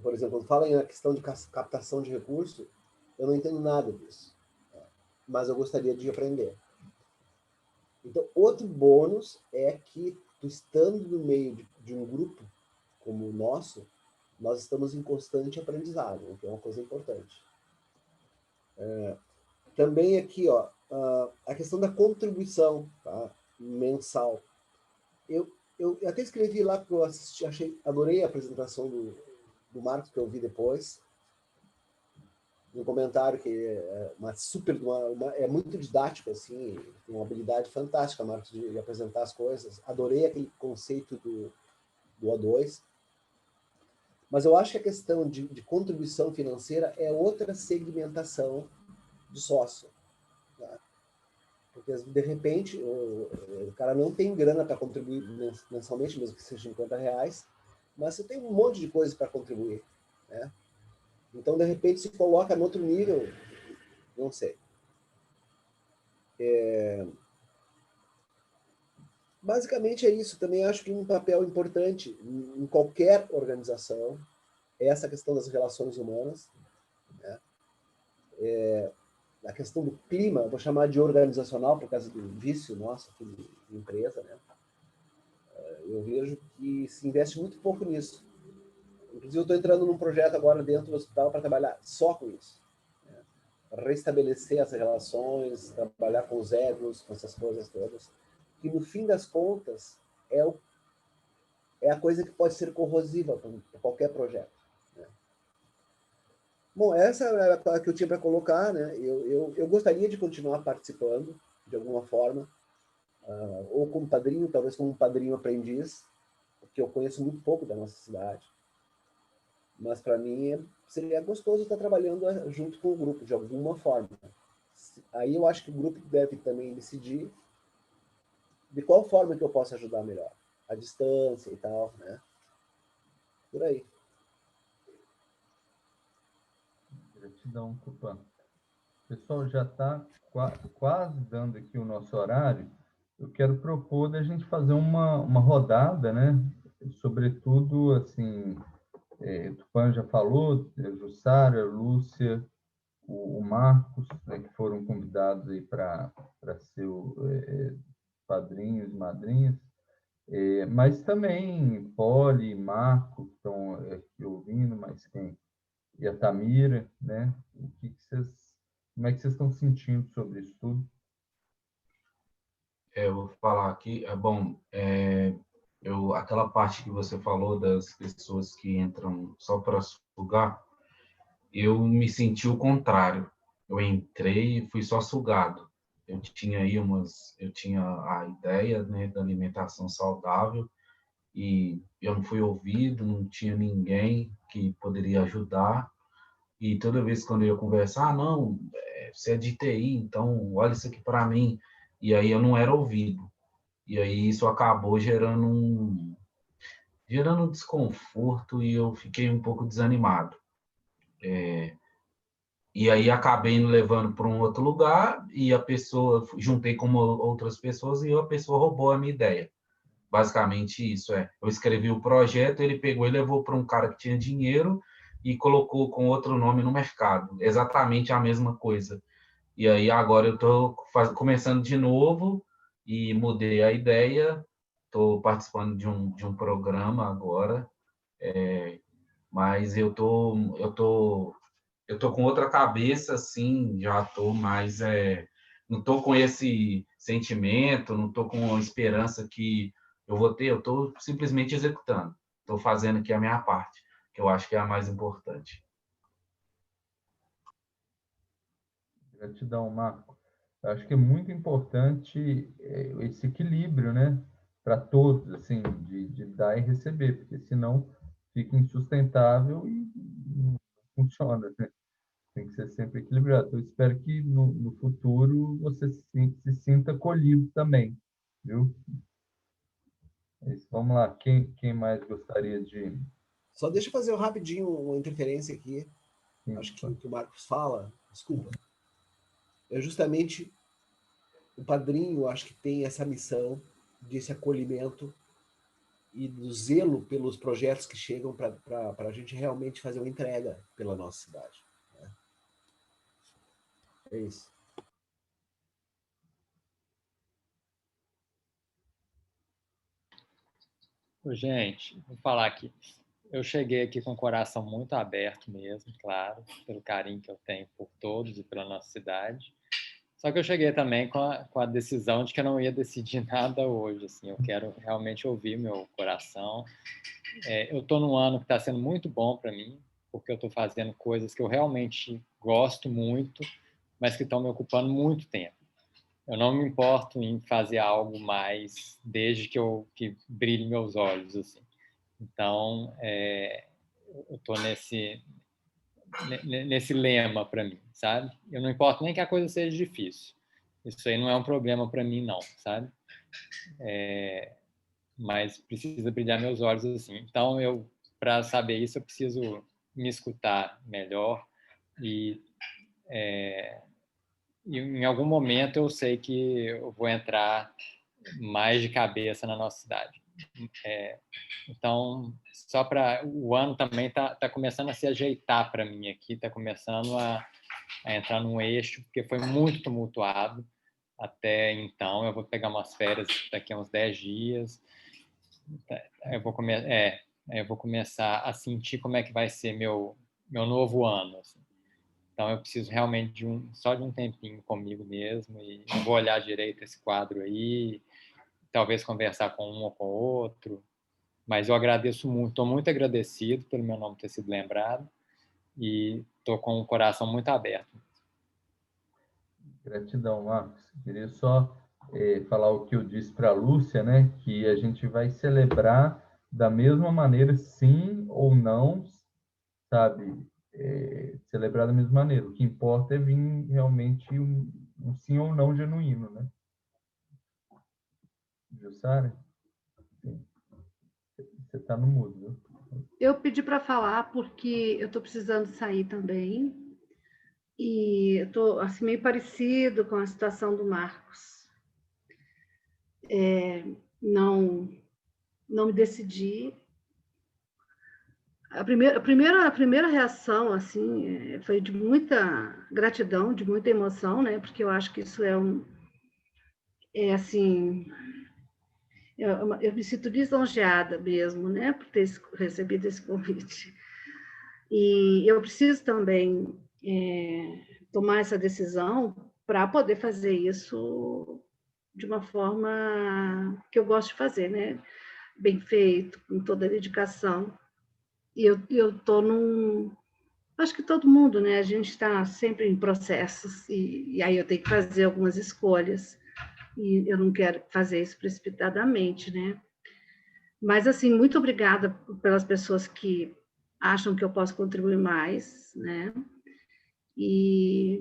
Por exemplo, quando fala em questão de captação de recurso, eu não entendo nada disso, né? Mas eu gostaria de aprender. Então, outro bônus é que, tu estando no meio de um grupo como o nosso, nós estamos em constante aprendizado, o que é uma coisa importante. Também aqui, ó, a questão da contribuição, tá, mensal. Eu até escrevi lá, porque eu adorei a apresentação do Marcos, que eu vi depois, um comentário que é é muito didático, assim, tem uma habilidade fantástica, Marcos, de apresentar as coisas. Adorei aquele conceito do O2. Mas eu acho que a questão de contribuição financeira é outra segmentação de sócio, tá? Porque, de repente, o cara não tem grana para contribuir mensalmente, mesmo que seja R$50, mas você tem um monte de coisa para contribuir, né? Então, de repente, se coloca no outro nível, não sei. Basicamente é isso. Também acho que um papel importante em qualquer organização é essa questão das relações humanas, né? A questão do clima, vou chamar de organizacional por causa do vício nosso aqui de empresa, né? Eu vejo que se investe muito pouco nisso. Inclusive, eu estou entrando num projeto agora dentro do hospital para trabalhar só com isso, né? Restabelecer essas relações, trabalhar com os egos, com essas coisas todas, que no fim das contas é a coisa que pode ser corrosiva para qualquer projeto, né? Bom, essa era a que eu tinha para colocar, né? Eu gostaria de continuar participando, de alguma forma, ou como padrinho, talvez como padrinho aprendiz, porque eu conheço muito pouco da nossa cidade. Mas para mim seria gostoso estar trabalhando junto com o grupo, de alguma forma. Aí eu acho que o grupo deve também decidir de qual forma que eu posso ajudar melhor. A distância e tal, né? Por aí. Gratidão, Tupã. Pessoal, já está quase dando aqui o nosso horário. Eu quero propor da gente fazer uma rodada, né? Sobretudo, assim, Tupã já falou, Jussara, Lúcia, o Marcos, né, que foram convidados aí para ser padrinhos e madrinhas, mas também Poli, Marco, que estão aqui ouvindo, mas quem? E a Tamira, né? Como é que vocês estão sentindo sobre isso tudo? Eu vou falar aqui, aquela parte que você falou das pessoas que entram só para sugar, eu me senti o contrário. Eu entrei e fui só sugado. Eu tinha a ideia, né, da alimentação saudável e eu não fui ouvido, não tinha ninguém que poderia ajudar. E toda vez quando eu ia conversar, não, você é de TI, então olha isso aqui para mim. E aí eu não era ouvido. E aí isso acabou gerando um desconforto e eu fiquei um pouco desanimado. E aí acabei me levando para um outro lugar e juntei com outras pessoas e a pessoa roubou a minha ideia. Basicamente isso é. Eu escrevi o projeto, ele pegou e levou para um cara que tinha dinheiro e colocou com outro nome no mercado. Exatamente a mesma coisa. E aí agora eu estou começando de novo e mudei a ideia. Estou participando de um programa agora, mas eu tô com outra cabeça, assim, já tô mais, não tô com esse sentimento, não tô com a esperança que eu vou ter, eu tô simplesmente executando, tô fazendo aqui a minha parte, que eu acho que é a mais importante. Gratidão, Marco. Eu acho que é muito importante esse equilíbrio, né? Para todos, assim, de dar e receber, porque senão fica insustentável e não funciona, né? Tem que ser sempre equilibrado. Eu espero que no futuro você se sinta acolhido também, viu? É isso. Vamos lá, quem mais gostaria de... Só deixa eu fazer rapidinho uma interferência aqui. Sim, Acho que o que o Marcos fala, desculpa, é justamente o padrinho, acho que tem essa missão desse acolhimento e do zelo pelos projetos que chegam para a gente realmente fazer uma entrega pela nossa cidade. Né? É isso. Gente, vou falar aqui. Eu cheguei aqui com o coração muito aberto mesmo, claro, pelo carinho que eu tenho por todos e pela nossa cidade. Só que eu cheguei também com a decisão de que eu não ia decidir nada hoje. Assim, eu quero realmente ouvir meu coração. Eu estou num ano que está sendo muito bom para mim, porque eu estou fazendo coisas que eu realmente gosto muito, mas que estão me ocupando muito tempo. Eu não me importo em fazer algo mais desde que brilhe meus olhos, assim. Então, eu estou nesse lema para mim, sabe? Eu não importo nem que a coisa seja difícil. Isso aí não é um problema para mim, não, sabe? Mas precisa brilhar meus olhos assim. Então, para saber isso, eu preciso me escutar melhor e em algum momento eu sei que eu vou entrar mais de cabeça na nossa cidade. Então, só para o ano também tá começando a se ajeitar para mim aqui, está começando a entrar num eixo, porque foi muito tumultuado até então. Eu vou pegar umas férias daqui a uns 10 dias. Eu vou começar a sentir como é que vai ser meu novo ano. Assim. Então, eu preciso realmente só de um tempinho comigo mesmo e vou olhar direito esse quadro aí, talvez conversar com um ou com outro. Mas eu agradeço muito, estou muito agradecido pelo meu nome ter sido lembrado e estou com o coração muito aberto. Gratidão, Marcos. Queria só falar o que eu disse para a Lúcia, né? Que a gente vai celebrar da mesma maneira, sim ou não, sabe? Celebrar da mesma maneira. O que importa é vir realmente um sim ou não genuíno, né? Jussara? Você está no mudo, viu? Eu pedi para falar porque eu estou precisando sair também. E eu estou assim, meio parecido com a situação do Marcos. Não me decidi. A primeira reação assim foi de muita gratidão, de muita emoção, né? Porque eu acho que isso assim, eu me sinto lisonjeada mesmo, né? Por ter recebido esse convite. E eu preciso também tomar essa decisão para poder fazer isso de uma forma que eu gosto de fazer, né? Bem feito, com toda a dedicação. E eu estou acho que todo mundo, né? A gente está sempre em processos, e aí eu tenho que fazer algumas escolhas, e eu não quero fazer isso precipitadamente, né? Mas, assim, muito obrigada pelas pessoas que acham que eu posso contribuir mais, né? E,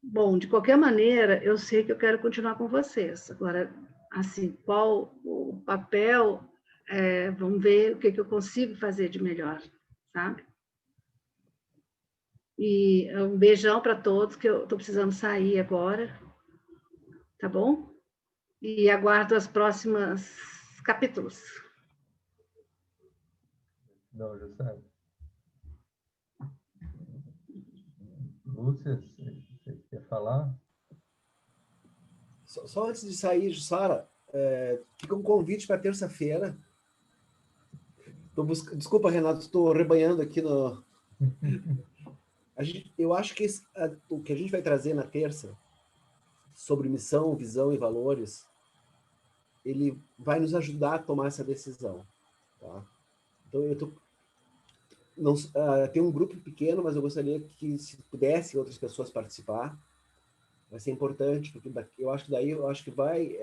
bom, de qualquer maneira, eu sei que eu quero continuar com vocês. Agora, assim, qual o papel, vamos ver o que eu consigo fazer de melhor, sabe? E um beijão para todos, que eu estou precisando sair agora, tá bom? E aguardo os próximos capítulos. Não, Jussara. Lúcia, você quer falar? Só antes de sair, Jussara, fica um convite para terça-feira. Desculpa, Renato, estou rebanhando aqui no... Eu acho que o que a gente vai trazer na terça, sobre missão, visão e valores, ele vai nos ajudar a tomar essa decisão. Tá? Então, tem um grupo pequeno, mas eu gostaria que, se pudesse outras pessoas participar, vai ser importante, porque eu acho que vai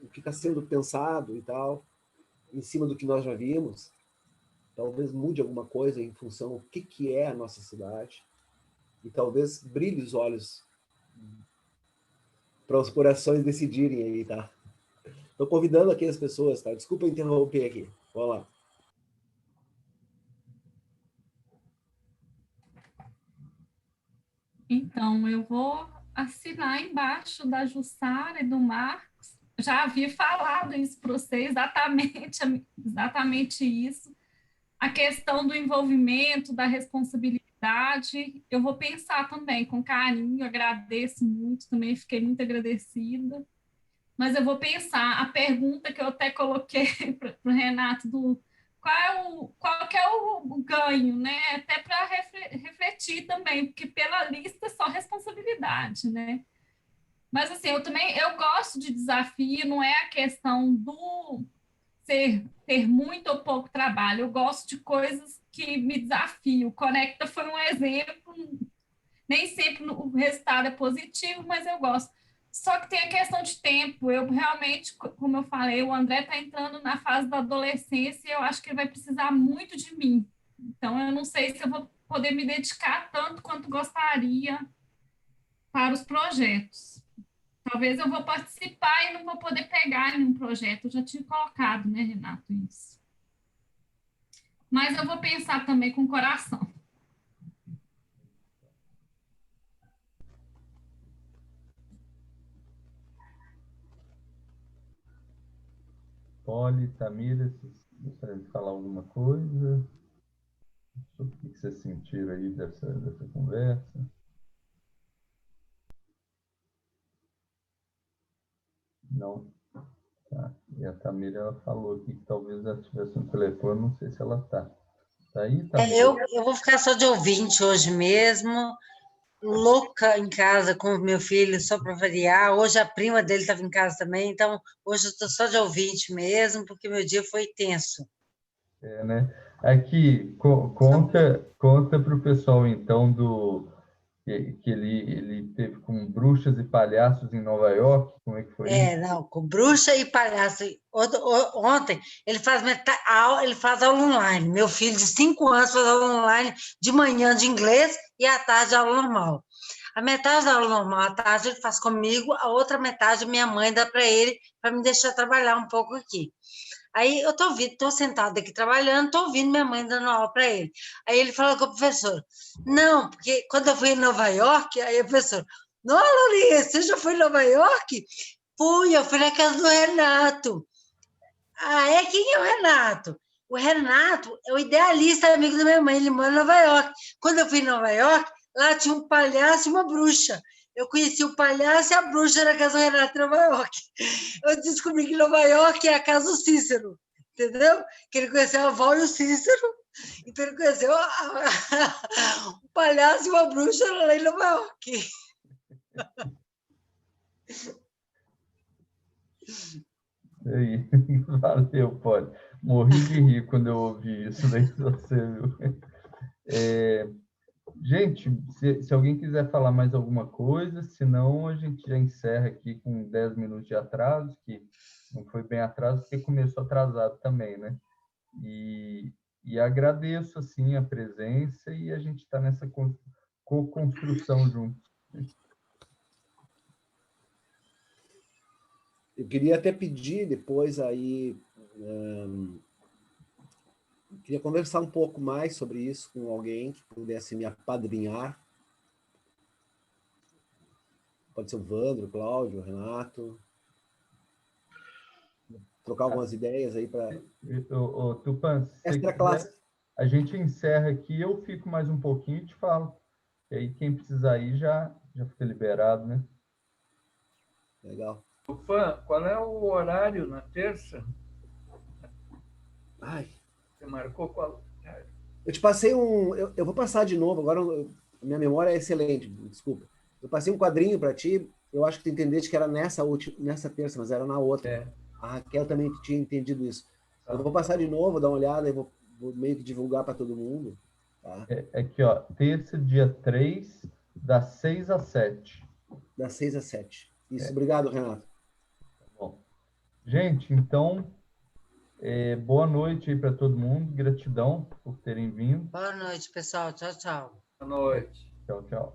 o que está sendo pensado e tal, em cima do que nós já vimos, talvez mude alguma coisa em função do que é a nossa cidade, e talvez brilhe os olhos para os corações decidirem aí, tá? Estou convidando aqui as pessoas, tá? Desculpa interromper aqui. Vamos lá. Então, eu vou assinar embaixo da Jussara e do Marcos. Já havia falado isso para você, exatamente isso. A questão do envolvimento, da responsabilidade, eu vou pensar também com carinho, agradeço muito, também fiquei muito agradecida. Mas eu vou pensar, a pergunta que eu até coloquei para o Renato, qual que é o ganho, né? Até para refletir também, porque pela lista é só responsabilidade, né? Mas assim, eu gosto de desafio, não é a questão do ter muito ou pouco trabalho, eu gosto de coisas que me desafiam. O Conecta foi um exemplo, nem sempre o resultado é positivo, mas eu gosto. Só que tem a questão de tempo. Eu realmente, como eu falei, o André está entrando na fase da adolescência e eu acho que ele vai precisar muito de mim. Então, eu não sei se eu vou poder me dedicar tanto quanto gostaria para os projetos. Talvez eu vou participar e não vou poder pegar em um projeto. Eu já tinha colocado, né, Renato, isso. Mas eu vou pensar também com o coração. Poli, Tamira, vocês gostariam de falar alguma coisa? Sobre o que vocês sentiram aí dessa conversa? Não? Tá. E a Tamira, ela falou aqui que talvez ela estivesse no telefone, não sei se ela está. Está aí, Tamira? Eu vou ficar só de ouvinte hoje mesmo, louca em casa com o meu filho, só para variar. Hoje a prima dele estava em casa também, então hoje eu estou só de ouvinte mesmo, porque meu dia foi tenso. Né? Aqui, conta para o pessoal, então, que ele teve com bruxas e palhaços em Nova York. Como é que foi isso? Não, com bruxa e palhaço. Ontem, ele faz aula online. Meu filho de 5 anos faz aula online de manhã de inglês e à tarde aula normal. A metade da aula normal, à tarde, ele faz comigo, a outra metade minha mãe dá para ele, para me deixar trabalhar um pouco aqui. Aí eu estou sentada aqui trabalhando, estou ouvindo minha mãe dando aula para ele. Aí ele falou com o professor, não, porque quando eu fui em Nova York, aí o professor, não, Laurinha, você já foi em Nova York? Fui, eu fui na casa do Renato. Ah, quem é o Renato? O Renato é o idealista amigo da minha mãe, ele mora em Nova York. Quando eu fui em Nova York, lá tinha um palhaço e uma bruxa. Eu conheci o palhaço e a bruxa na casa do Renato em Nova York. Eu descobri que Nova York é a casa do Cícero, entendeu? Que ele conheceu a avó e o Cícero, então ele conheceu um palhaço e uma bruxa lá em Nova York. Aí, valeu, Polly. Morri de rir quando eu ouvi isso daí de você, viu? Gente, se alguém quiser falar mais alguma coisa, senão a gente já encerra aqui com 10 minutos de atraso, que não foi bem atraso, porque começou atrasado também, né? E agradeço, assim, a presença e a gente está nessa co-construção junto. Eu queria até pedir depois aí... queria conversar um pouco mais sobre isso com alguém que pudesse me apadrinhar. Pode ser o Vandro, o Cláudio, o Renato. Trocar algumas ideias aí para... Tupã, se você quiser, a gente encerra aqui, eu fico mais um pouquinho e te falo. E aí quem precisar ir já fica liberado, né? Legal. Tupã, qual é o horário na terça? Ai. Você marcou qual? Eu te passei eu vou passar de novo, agora a minha memória é excelente, desculpa. Eu passei um quadrinho para ti, eu acho que tu entendeste que era nessa terça, mas era na outra. A Raquel também tinha entendido isso. Eu vou passar de novo, dar uma olhada e vou meio que divulgar para todo mundo. Tá? Aqui, ó, terça, dia 3, das 6 às 7. Das 6 às 7. Isso, obrigado, Renato. Bom, gente, então, boa noite aí para todo mundo, gratidão por terem vindo. Boa noite, pessoal. Tchau, tchau. Boa noite. Tchau, tchau.